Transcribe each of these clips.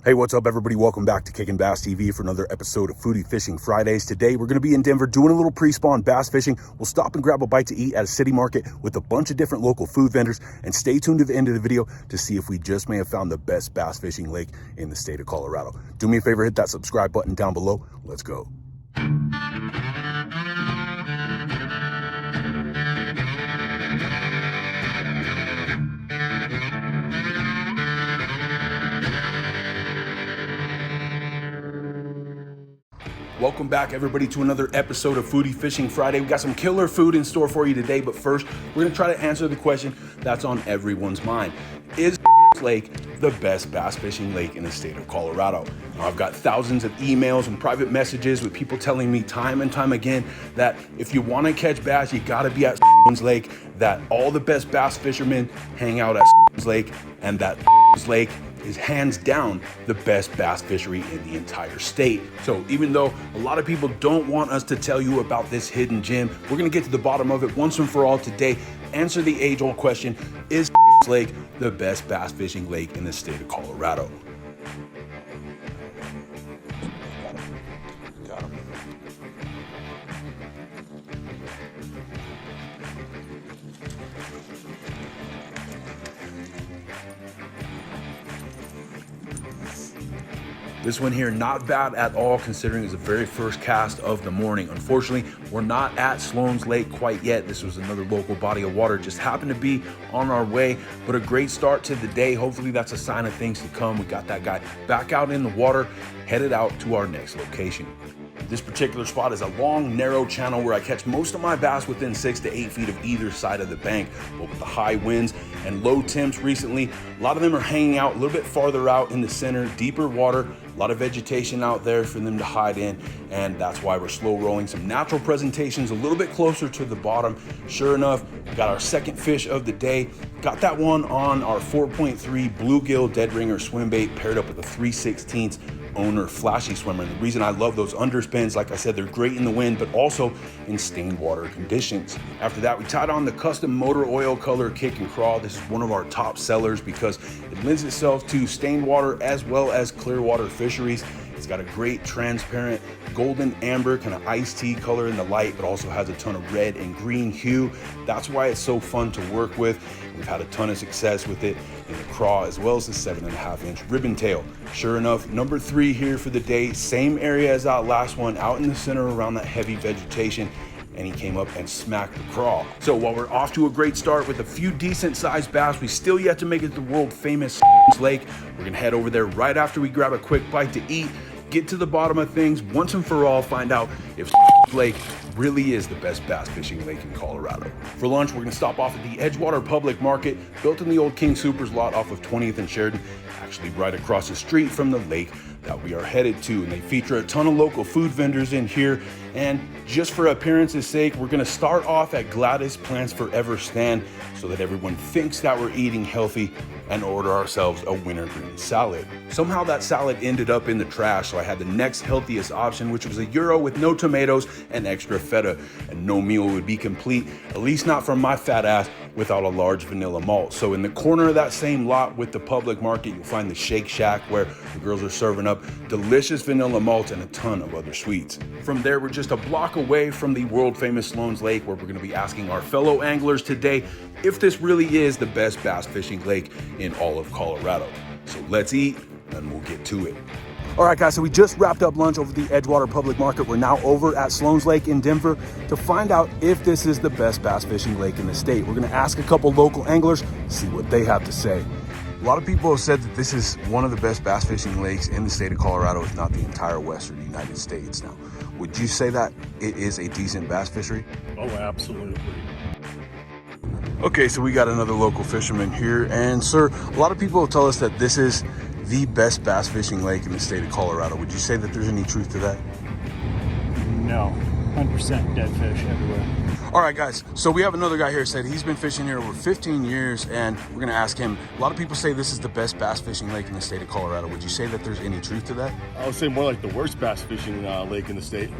Hey, what's up, everybody? Welcome back to Kickin' Bass TV for another episode of Foodie Fishing Fridays. Today, we're going to be in Denver doing a little pre-spawn bass fishing. We'll stop and grab a bite to eat at a city market with a bunch of different local food vendors. And stay tuned to the end of the video to see if we just may have found the best bass fishing lake in the state of Colorado. Do me a favor, hit that subscribe button down below. Let's go. Welcome back, everybody, to another episode of Foodie Fishing Friday. We got some killer food in store for you today, but first, we're gonna try to answer the question that's on everyone's mind. Is Lake the best bass fishing lake in the state of Colorado? Now, I've got thousands of emails and private messages with people telling me time and time again that if you wanna catch bass, you gotta be at Lake, that all the best bass fishermen hang out at Lake, and that Lake is hands down the best bass fishery in the entire state. So even though a lot of people don't want us to tell you about this hidden gem, we're gonna get to the bottom of it once and for all today. Answer the age-old question, is Lake the best bass fishing lake in the state of Colorado? Got him. This one here, not bad at all, considering it's the very first cast of the morning. Unfortunately, we're not at Sloan's Lake quite yet. This was another local body of water, just happened to be on our way, but a great start to the day. Hopefully that's a sign of things to come. We got that guy back out in the water, headed out to our next location. This particular spot is a long, narrow channel where I catch most of my bass within 6 to 8 feet of either side of the bank. But with the high winds and low temps recently, a lot of them are hanging out a little bit farther out in the center, deeper water, a lot of vegetation out there for them to hide in, and that's why we're slow rolling some natural presentations a little bit closer to the bottom. Sure enough, we got our second fish of the day. Got that one on our 4.3 bluegill dead ringer swim bait paired up with a 3/16 owner flashy swimmer. And the reason I love those underspins, like I said, they're great in the wind, but also in stained water conditions. After that, we tied on the custom motor oil color kick and crawl. This is one of our top sellers because it lends itself to stained water as well as clear water fisheries. It's got a great transparent golden amber kind of iced tea color in the light, but also has a ton of red and green hue. That's why it's so fun to work with. We've had a ton of success with it in the craw as well as the 7.5-inch ribbon tail. Sure enough, number 3 here for the day, same area as that last one, out in the center around that heavy vegetation, and he came up and smacked the craw. So while we're off to a great start with a few decent sized bass, we still yet to make it to the world famous Lake. We're gonna head over there right after we grab a quick bite to eat, get to the bottom of things once and for all, find out if Lake really is the best bass fishing lake in Colorado. For lunch, we're gonna stop off at the Edgewater Public Market, built in the old King Soopers lot off of 20th and Sheridan, actually right across the street from the lake that we are headed to. And they feature a ton of local food vendors in here. And just for appearance's sake, we're gonna start off at Gladys Plants Forever stand so that everyone thinks that we're eating healthy, and order ourselves a wintergreen salad. Somehow that salad ended up in the trash, so I had the next healthiest option, which was a gyro with no tomatoes and extra feta. And no meal would be complete, at least not from my fat ass, without a large vanilla malt. So in the corner of that same lot with the public market, you'll find the Shake Shack where the girls are serving up delicious vanilla malt and a ton of other sweets. From there, we're just a block away from the world famous Sloan's Lake, where we're gonna be asking our fellow anglers today if this really is the best bass fishing lake in all of Colorado. So let's eat and we'll get to it. All right, guys, so we just wrapped up lunch over the Edgewater Public Market. We're now over at Sloan's Lake in Denver to find out if this is the best bass fishing lake in the state. We're gonna ask a couple local anglers, see what they have to say. A lot of people have said that this is one of the best bass fishing lakes in the state of Colorado, if not the entire Western United States. Now, would you say that it is a decent bass fishery? Oh, absolutely. Okay, so we got another local fisherman here, and sir, a lot of people tell us that this is the best bass fishing lake in the state of Colorado. Would you say that there's any truth to that? No, 100% dead fish everywhere. All right, guys, so we have another guy here said he's been fishing here over 15 years, and we're gonna ask him, a lot of people say this is the best bass fishing lake in the state of Colorado. Would you say that there's any truth to that? I would say more like the worst bass fishing lake in the state.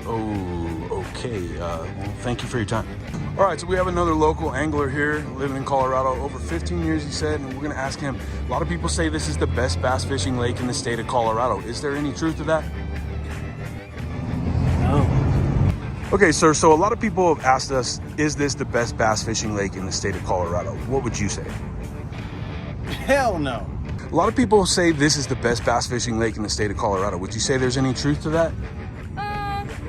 Oh, okay. Well, thank you for your time. All right, so we have another local angler here living in Colorado over 15 years, he said, and we're gonna ask him, a lot of people say this is the best bass fishing lake in the state of Colorado. Is there any truth to that? No. Okay, sir, so a lot of people have asked us, is this the best bass fishing lake in the state of Colorado? What would you say? Hell no. A lot of people say this is the best bass fishing lake in the state of Colorado. Would you say there's any truth to that?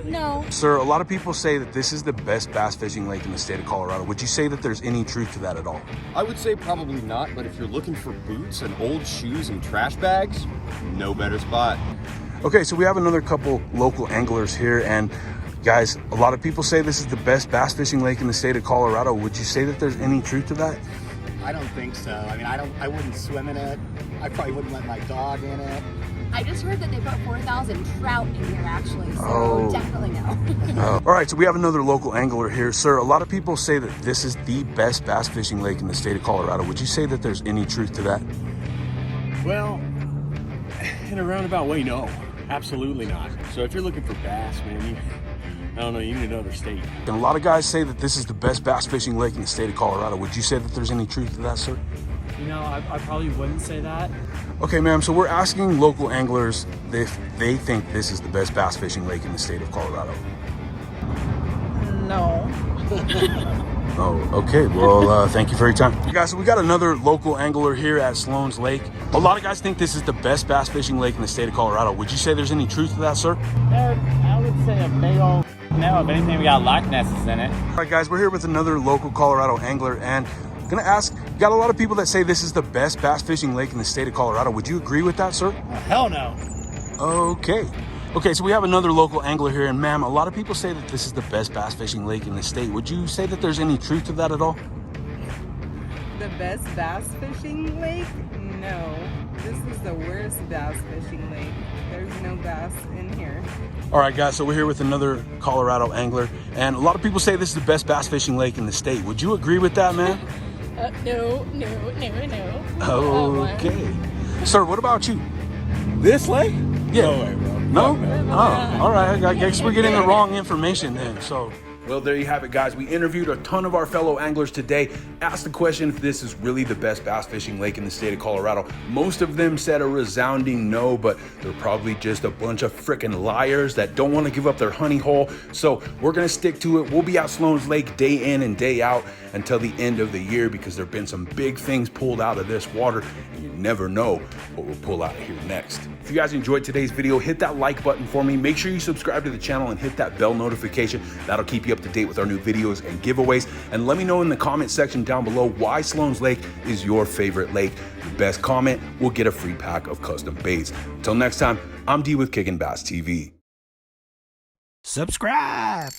No. Sir, a lot of people say that this is the best bass fishing lake in the state of Colorado. Would you say that there's any truth to that at all? I would say probably not, but if you're looking for boots and old shoes and trash bags, no better spot. Okay, so we have another couple local anglers here, and guys, a lot of people say this is the best bass fishing lake in the state of Colorado. Would you say that there's any truth to that? I don't think so. I mean, I wouldn't swim in it. I probably wouldn't let my dog in it. I just heard that they put 4,000 trout in here actually, so definitely no. All right, so we have another local angler here. Sir, a lot of people say that this is the best bass fishing lake in the state of Colorado. Would you say that there's any truth to that? Well, in a roundabout way, no. Absolutely not. So if you're looking for bass, man, I don't know, you need another state. And a lot of guys say that this is the best bass fishing lake in the state of Colorado. Would you say that there's any truth to that, sir? You know, I probably wouldn't say that. Okay, ma'am, so we're asking local anglers if they think this is the best bass fishing lake in the state of Colorado. No. Oh, okay. Well, thank you for your time. Guys, so we got another local angler here at Sloan's Lake. A lot of guys think this is the best bass fishing lake in the state of Colorado. Would you say there's any truth to that, sir? I would say a big old no. If anything, we got Loch Nesses in it. All right, guys, we're here with another local Colorado angler, and I'm gonna ask, got a lot of people that say this is the best bass fishing lake in the state of Colorado. Would you agree with that, sir? Hell no. Okay. Okay, so we have another local angler here, and ma'am, a lot of people say that this is the best bass fishing lake in the state. Would you say that there's any truth to that at all? The best bass fishing lake? No. This is the worst bass fishing lake. There's no bass in here. All right, guys, so we're here with another Colorado angler, and a lot of people say this is the best bass fishing lake in the state. Would you agree with that, man? No. Okay. Sir, what about you? This lake? Yeah. No way, bro. No? Oh, all right. I guess we're getting the wrong information then, so. Well, there you have it, guys. We interviewed a ton of our fellow anglers today, asked the question if this is really the best bass fishing lake in the state of Colorado. Most of them said a resounding no, but they're probably just a bunch of freaking liars that don't want to give up their honey hole. So we're going to stick to it. We'll be at Sloan's Lake day in and day out until the end of the year, because there have been some big things pulled out of this water, and you never know what we'll pull out of here next. If you guys enjoyed today's video, hit that like button for me. Make sure you subscribe to the channel and hit that bell notification. That'll keep you up to date with our new videos and giveaways. And let me know in the comment section down below why Sloan's Lake is your favorite lake. The best comment will get a free pack of custom baits. Until next time, I'm D with Kickin' Bass TV. Subscribe.